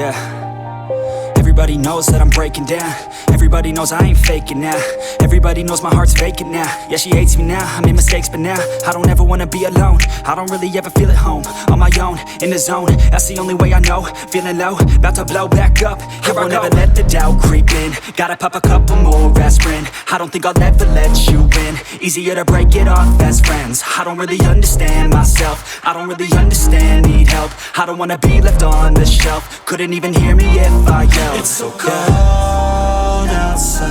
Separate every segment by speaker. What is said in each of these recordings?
Speaker 1: Yeah. Everybody knows that I'm breaking down. Everybody knows I ain't faking now. Everybody knows my heart's vacant now. Yeah, she hates me now, I made mistakes but now I don't ever wanna be alone. I don't really ever feel at home. On my own, in the zone, that's the only way I know. Feeling low, about to blow back up. Here I won't ever let the doubt creep in. Gotta pop a couple more aspirin. I don't think I'll ever let you in. Easier to break it off as friends. I don't really understand myself. I don't really understand, need help. I don't wanna be left on the shelf. Couldn't even hear me if I yelled.
Speaker 2: It's so cold outside.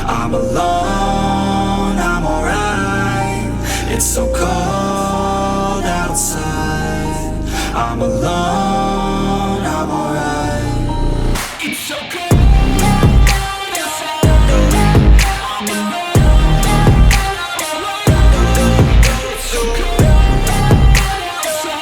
Speaker 2: I'm alone, I'm alright. It's so cold outside. I'm alone, I'm alright. It's so cold outside. I'm alone. It's so cold outside.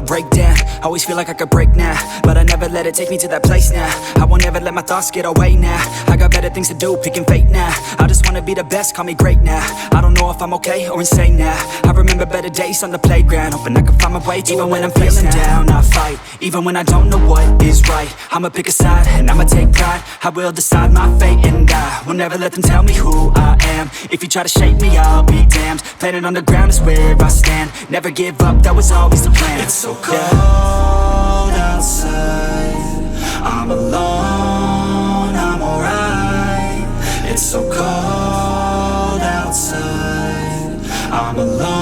Speaker 1: Break down, always feel like I could break now, but I never let it take me to that place now. I won't ever let my thoughts get away now. I got better things to do, picking fate now. I just wanna be the best, call me great now. I don't know if I'm okay or insane now. I remember better days on the playground, hoping I can find my way to even when I'm feeling down, I fight. Even when I don't know what is right, I'ma pick a side and I'ma take pride. I will decide my fate and I will never let them tell me who I am. If you try to shape me, I'll be damned. Planet on the ground is where I stand. Never give up, that was always the plan.
Speaker 2: It's so cold outside. I'm alone, I'm alright. It's so cold outside. I'm alone.